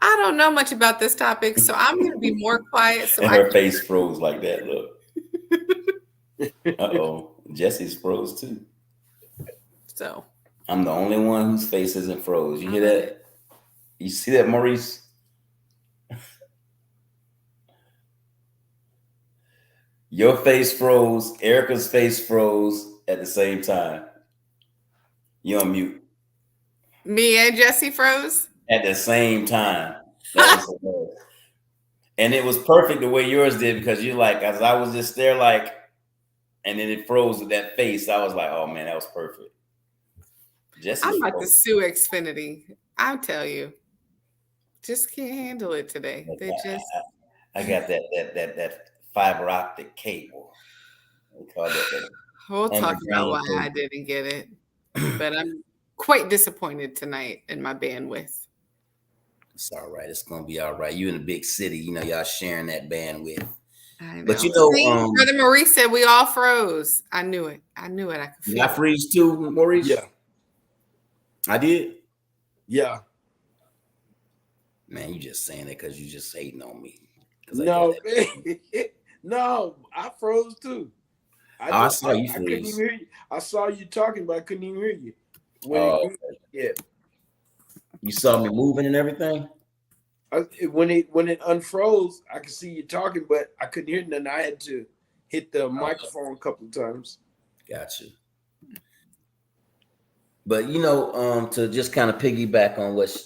I don't know much about this topic, so I'm going to be more quiet. So And her face froze like that. Look. Uh-oh. Jesse's froze too. So I'm the only one whose face isn't froze. You hear that? You see that, Maurice? Your face froze. Erika's face froze at the same time. You're on mute. Me and Jesse froze At the same time. That was hilarious. And it was perfect the way yours did, because you're like, as I was just there, like, and then it froze with that face. I was like, oh man, that was perfect. I'm about to sue Xfinity. I'll tell you. Just can't handle it today. They just I got that fiber optic cable. We'll talk about why I didn't get it. But I'm quite disappointed tonight in my bandwidth. It's all right. It's gonna be all right. You in a big city, y'all sharing that bandwidth. I know. But Brother Maurice said we all froze. I knew it. I could feel it. I freeze too, Maurice? Yeah. I did? Yeah. Man, you just saying it because you just hating on me. No, no, I froze too. I saw you freeze. I couldn't even hear you. I saw you talking, but I couldn't even hear you. Yeah. You saw me moving and everything? When it unfroze, I could see you talking, but I couldn't hear nothing. I had to hit the microphone a couple of times. Gotcha. But to just kind of piggyback on what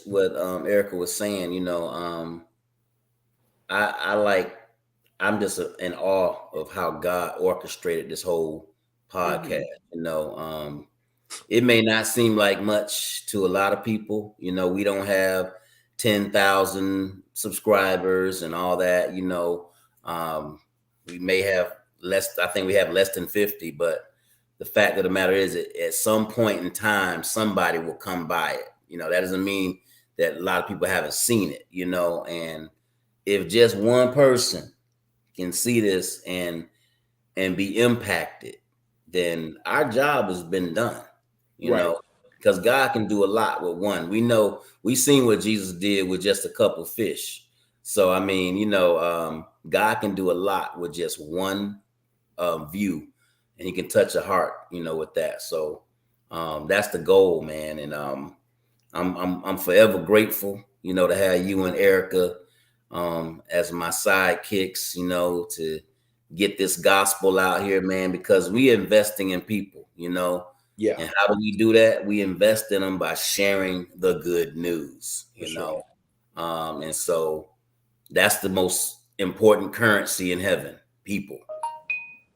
Erika was saying, I'm just in awe of how God orchestrated this whole podcast. It may not seem like much to a lot of people. We don't have 10,000 subscribers and all that. We may have less. I think we have less than 50. But the fact of the matter is, at some point in time, somebody will come by it. That doesn't mean that a lot of people haven't seen it. And if just one person can see this and be impacted, then our job has been done. Because God can do a lot with one. We've seen what Jesus did with just a couple fish. So I mean, God can do a lot with just one view, and He can touch a heart, with that. So that's the goal, man. And I'm forever grateful, to have you and Erika as my sidekicks, to get this gospel out here, man, because we investing in people, Yeah. And how do we do that? We invest in them by sharing the good news, know. And so that's the most important currency in heaven, people,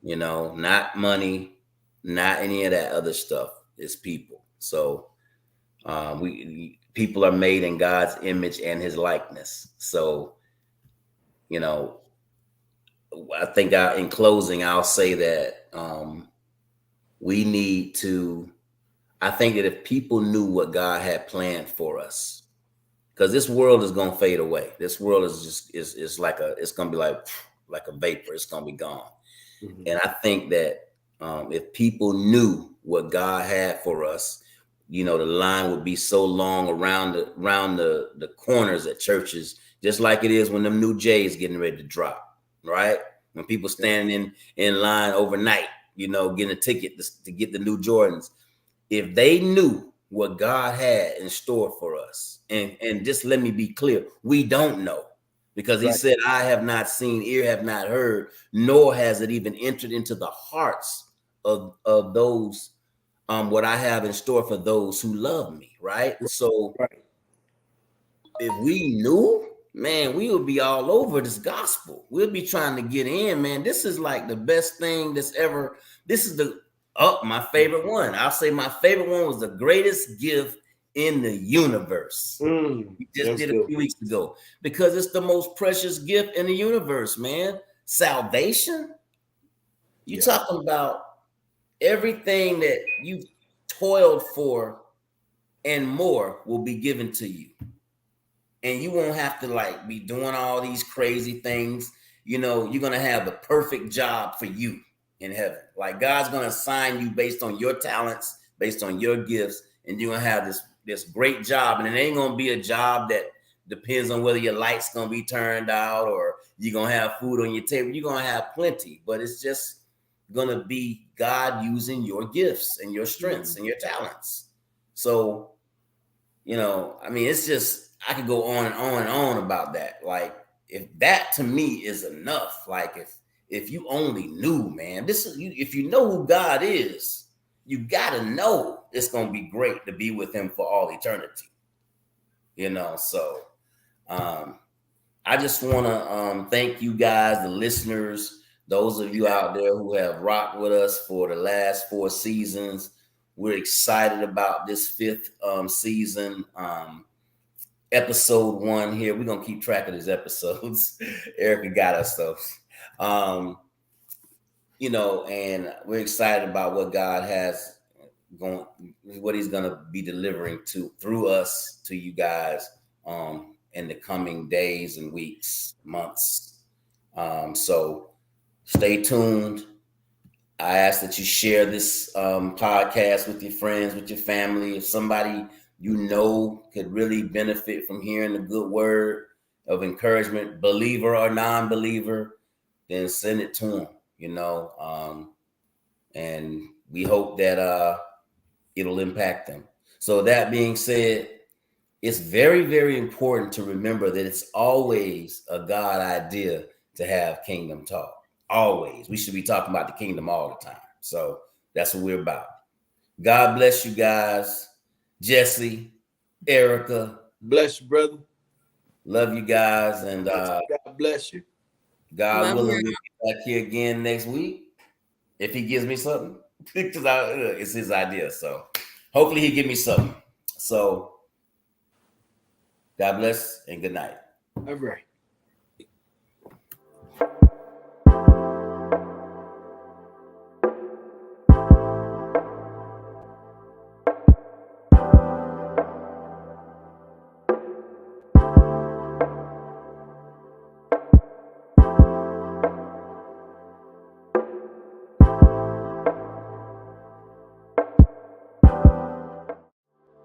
not money, not any of that other stuff. It's people. So people are made in God's image and His likeness. So, I think in closing, I'll say that we need to, I think that if people knew what God had planned for us, because this world is going to fade away. This world is just, it's going to be like a vapor. It's going to be gone. Mm-hmm. And I think that if people knew what God had for us, the line would be so long around the corners at churches, just like it is when them new J's getting ready to drop, right? When people standing in line overnight, getting a ticket to get the new Jordans. If they knew what God had in store for us, and just let me be clear, we don't know, because he said, I have not seen, ear have not heard, nor has it even entered into the hearts of those, what I have in store for those who love me, right? So if we knew, man, we would be all over this gospel. We'll be trying to get in, man. This is like the best thing that's ever, this is my favorite one. I'll say my favorite one was the greatest gift in the universe. We just did a few weeks ago, because it's the most precious gift in the universe, man. Salvation. You're talking about everything that you've toiled for and more will be given to you. And you won't have to like be doing all these crazy things. You're going to have the perfect job for you in heaven. Like God's going to assign you based on your talents, based on your gifts, and you're going to have this great job. And it ain't going to be a job that depends on whether your light's going to be turned out or you're going to have food on your table. You're going to have plenty, but it's just going to be God using your gifts and your strengths and your talents. So, it's just, I could go on and on and on about that. Like, if that to me is enough, like if you only knew, man, if you know who God is, you got to know it's going to be great to be with him for all eternity. So I just want to thank you guys, the listeners, those of you out there who have rocked with us for the last 4 seasons. We're excited about this 5th season. Episode 1 here. We're going to keep track of these episodes. Erika got us those. And we're excited about what God has going, what he's going to be delivering through us to you guys in the coming days and weeks, months. So stay tuned. I ask that you share this podcast with your friends, with your family. If somebody could really benefit from hearing the good word of encouragement, believer or non-believer, then send it to them, and we hope that it'll impact them. So that being said, it's very, very important to remember that it's always a God idea to have kingdom talk. Always. We should be talking about the kingdom all the time. So that's what we're about. God bless you guys. Jesse, Erika. Bless you, brother. Love you guys. And God bless you. God willing, we'll be back here again next week if he gives me something. Because it's his idea. So hopefully he give me something. So God bless and good night. All right.